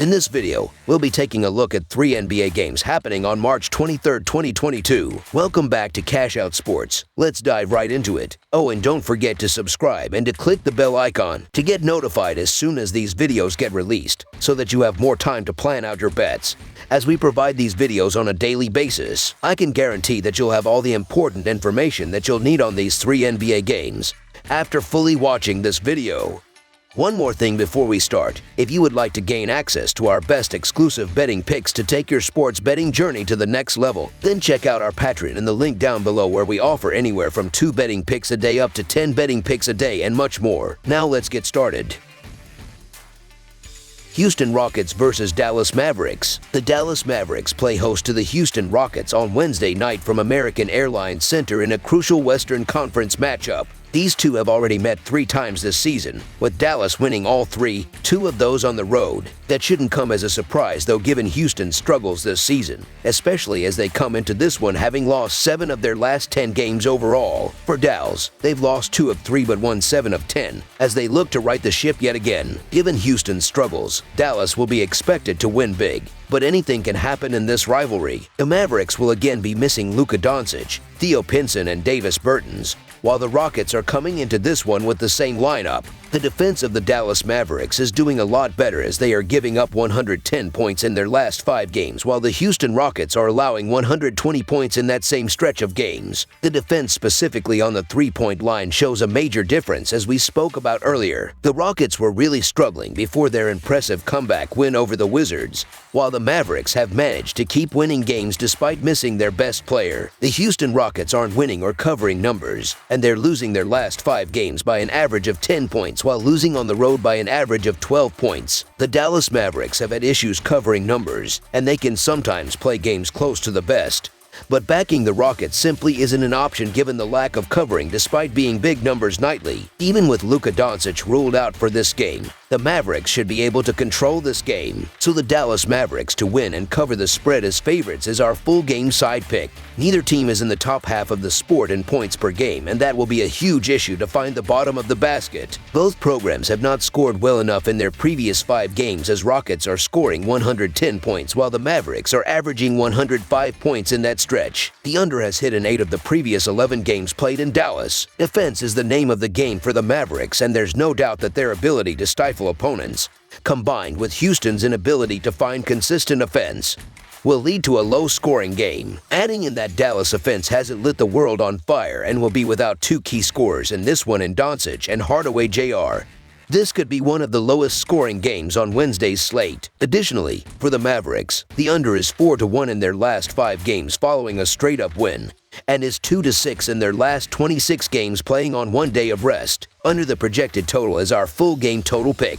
In this video, we'll be taking a look at 3 NBA games happening on March 23, 2022. Welcome back to Cash Out Sports. Let's dive right into it. Oh, and don't forget to subscribe and to click the bell icon to get notified as soon as these videos get released, so that you have more time to plan out your bets. As we provide these videos on a daily basis, I can guarantee that you'll have all the important information that you'll need on these 3 NBA games after fully watching this video. One more thing before we start. If you would like to gain access to our best exclusive betting picks to take your sports betting journey to the next level, then check out our Patreon in the link down below, where we offer anywhere from 2 betting picks a day up to 10 betting picks a day and much more. Now let's get started. Houston Rockets versus Dallas Mavericks. The Dallas Mavericks play host to the Houston Rockets on Wednesday night from American Airlines Center in a crucial Western Conference matchup. These two have already met 3 times this season, with Dallas winning all 3, 2 of those on the road. That shouldn't come as a surprise, though, given Houston's struggles this season, especially as they come into this one having lost 7 of their last 10 games overall. For Dallas, they've lost 2 of 3 but won 7 of 10, as they look to right the ship yet again. Given Houston's struggles, Dallas will be expected to win big. But anything can happen in this rivalry. The Mavericks will again be missing Luka Doncic, Theo Pinson, and Davis Bertans, while the Rockets are coming into this one with the same lineup. The defense of the Dallas Mavericks is doing a lot better, as they are giving up 110 points in their last 5 games, while the Houston Rockets are allowing 120 points in that same stretch of games. The defense specifically on the 3-point line shows a major difference, as we spoke about earlier. The Rockets were really struggling before their impressive comeback win over the Wizards, while the Mavericks have managed to keep winning games despite missing their best player. The Houston Rockets aren't winning or covering numbers, and they're losing their last 5 games by an average of 10 points, while losing on the road by an average of 12 points. The Dallas Mavericks have had issues covering numbers, and they can sometimes play games close to the best. But backing the Rockets simply isn't an option given the lack of covering despite being big numbers nightly. Even with Luka Doncic ruled out for this game, the Mavericks should be able to control this game. So the Dallas Mavericks to win and cover the spread as favorites is our full game side pick. Neither team is in the top half of the sport in points per game, and that will be a huge issue to find the bottom of the basket. Both programs have not scored well enough in their previous 5 games, as Rockets are scoring 110 points while the Mavericks are averaging 105 points in that stretch. The under has hit in 8 of the previous 11 games played in Dallas. Defense is the name of the game for the Mavericks, and there's no doubt that their ability to stifle opponents, combined with Houston's inability to find consistent offense, will lead to a low-scoring game. Adding in that Dallas offense hasn't lit the world on fire and will be without 2 key scorers in this one in Doncic and Hardaway Jr. This could be one of the lowest scoring games on Wednesday's slate. Additionally, for the Mavericks, the under is 4-1 in their last 5 games following a straight-up win, and is 2-6 in their last 26 games playing on 1 day of rest. Under the projected total is our full game total pick.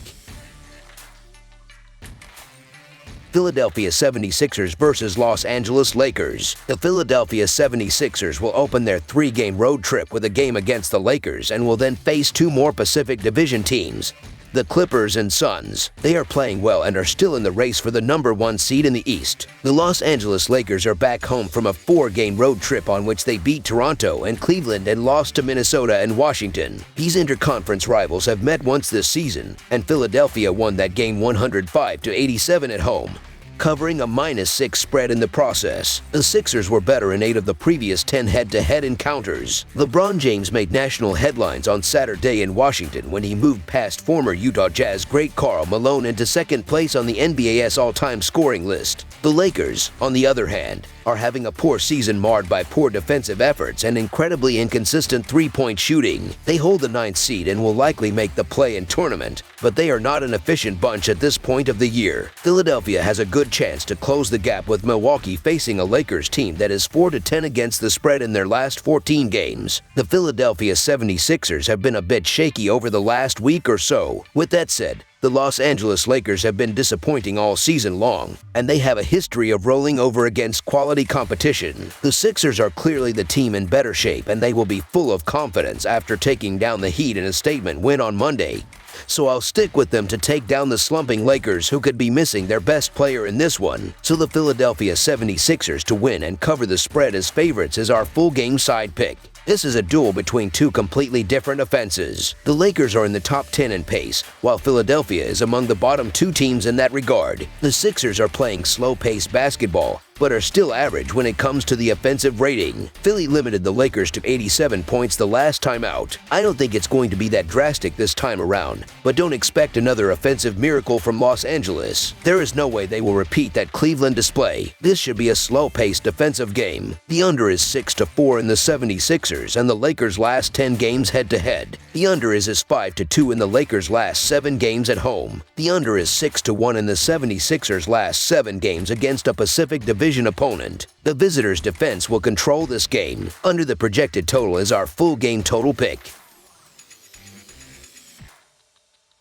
Philadelphia 76ers versus Los Angeles Lakers. The Philadelphia 76ers will open their 3-game road trip with a game against the Lakers and will then face 2 more Pacific Division teams, the Clippers and Suns. They are playing well and are still in the race for the number 1 seed in the East. The Los Angeles Lakers are back home from a 4-game road trip on which they beat Toronto and Cleveland and lost to Minnesota and Washington. These interconference rivals have met once this season, and Philadelphia won that game 105-87 at home, covering a -6 spread in the process. The Sixers were better in 8 of the previous 10 head-to-head encounters. LeBron James made national headlines on Saturday in Washington when he moved past former Utah Jazz great Karl Malone into 2nd place on the NBA's all-time scoring list. The Lakers, on the other hand, are having a poor season marred by poor defensive efforts and incredibly inconsistent 3-point shooting. They hold the 9th seed and will likely make the play-in tournament, but they are not an efficient bunch at this point of the year. Philadelphia has a good chance to close the gap with Milwaukee, facing a Lakers team that is 4-10 against the spread in their last 14 games. The Philadelphia 76ers have been a bit shaky over the last week or so. With that said, the Los Angeles Lakers have been disappointing all season long, and they have a history of rolling over against quality competition. The Sixers are clearly the team in better shape, and they will be full of confidence after taking down the Heat in a statement win on Monday. So I'll stick with them to take down the slumping Lakers, who could be missing their best player in this one. So the Philadelphia 76ers to win and cover the spread as favorites is our full game side pick. This is a duel between two completely different offenses. The Lakers are in the top 10 in pace, while Philadelphia is among the bottom two teams in that regard. The Sixers are playing slow-paced basketball, but are still average when it comes to the offensive rating. Philly limited the Lakers to 87 points the last time out. I don't think it's going to be that drastic this time around, but don't expect another offensive miracle from Los Angeles. There is no way they will repeat that Cleveland display. This should be a slow-paced defensive game. The under is 6-4 in the 76ers and the Lakers' last 10 games head-to-head. The under is 5-2 in the Lakers' last 7 games at home. The under is 6-1 in the 76ers' last 7 games against a Pacific Division opponent. The visitors' defense will control this game. Under the projected total is our full game total pick.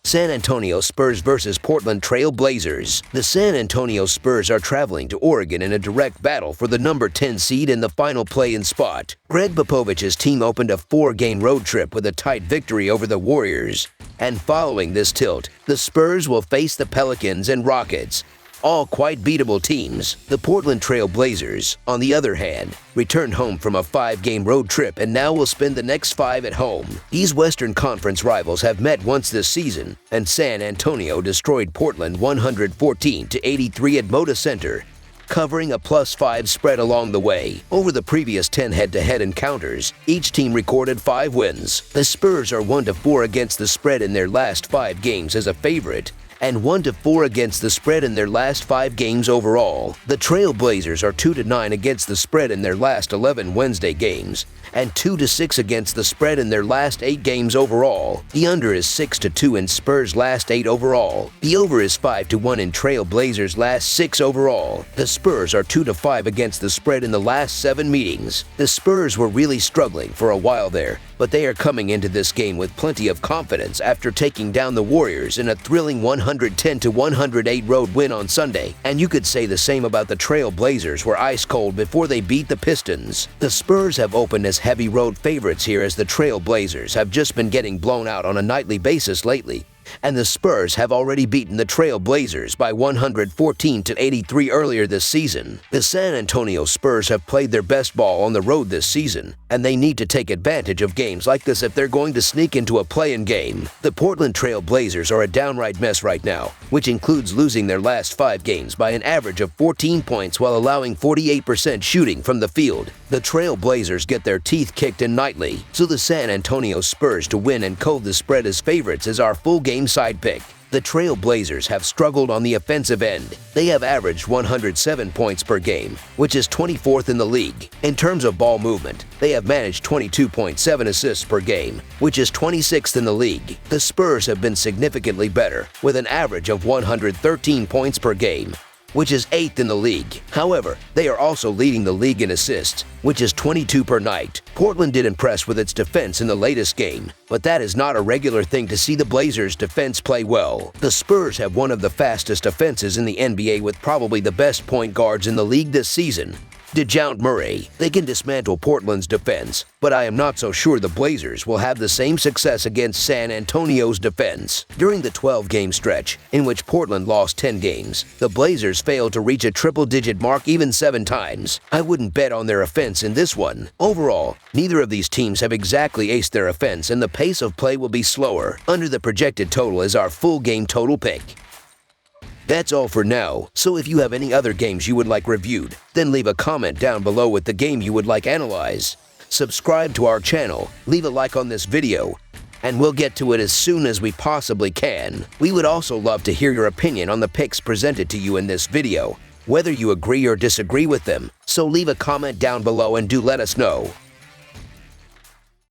San Antonio Spurs vs. Portland Trail Blazers. The San Antonio Spurs are traveling to Oregon in a direct battle for the number 10 seed in the final play-in spot. Greg Popovich's team opened a 4-game road trip with a tight victory over the Warriors. And following this tilt, the Spurs will face the Pelicans and Rockets, all quite beatable teams. The Portland Trail Blazers, on the other hand, returned home from a 5-game road trip and now will spend the next 5 at home. These Western Conference rivals have met once this season, and San Antonio destroyed Portland 114-83 at Moda Center, covering a +5 spread along the way. Over the previous 10 head-to-head encounters, each team recorded 5 wins. The Spurs are 1-4 against the spread in their last 5 games as a favorite, and 1-4 against the spread in their last 5 games overall. The Trail Blazers are 2-9 against the spread in their last 11 Wednesday games, and 2-6 against the spread in their last 8 games overall. The under is 6-2 in Spurs' last 8 overall. The over is 5-1 in Trail Blazers' last 6 overall. The Spurs are 2-5 against the spread in the last 7 meetings. The Spurs were really struggling for a while there, but they are coming into this game with plenty of confidence after taking down the Warriors in a thrilling 110-108 road win on Sunday. And you could say the same about the Trail Blazers were ice cold before they beat the Pistons. The Spurs have opened as heavy road favorites here as the Trail Blazers have just been getting blown out on a nightly basis lately. And the Spurs have already beaten the Trail Blazers by 114-83 earlier this season. The San Antonio Spurs have played their best ball on the road this season, and they need to take advantage of games like this if they're going to sneak into a play-in game. The Portland Trail Blazers are a downright mess right now, which includes losing their last 5 games by an average of 14 points while allowing 48% shooting from the field. The Trail Blazers get their teeth kicked in nightly, so the San Antonio Spurs to win and cover the spread as favorites is our full game side pick. The Trail Blazers have struggled on the offensive end. They have averaged 107 points per game, which is 24th in the league. In terms of ball movement, they have managed 22.7 assists per game, which is 26th in the league. The Spurs have been significantly better, with an average of 113 points per game, which is 8th in the league. However, they are also leading the league in assists, which is 22 per night. Portland did impress with its defense in the latest game, but that is not a regular thing to see the Blazers' defense play well. The Spurs have one of the fastest offenses in the NBA with probably the best point guards in the league this season, DeJounte Murray. They can dismantle Portland's defense, but I am not so sure the Blazers will have the same success against San Antonio's defense. During the 12-game stretch, in which Portland lost 10 games, the Blazers failed to reach a triple-digit mark even 7 times. I wouldn't bet on their offense in this one. Overall, neither of these teams have exactly aced their offense, and the pace of play will be slower. Under the projected total is our full game total pick. That's all for now, so if you have any other games you would like reviewed, then leave a comment down below with the game you would like analyzed. Subscribe to our channel, leave a like on this video, and we'll get to it as soon as we possibly can. We would also love to hear your opinion on the picks presented to you in this video, whether you agree or disagree with them, so leave a comment down below and do let us know.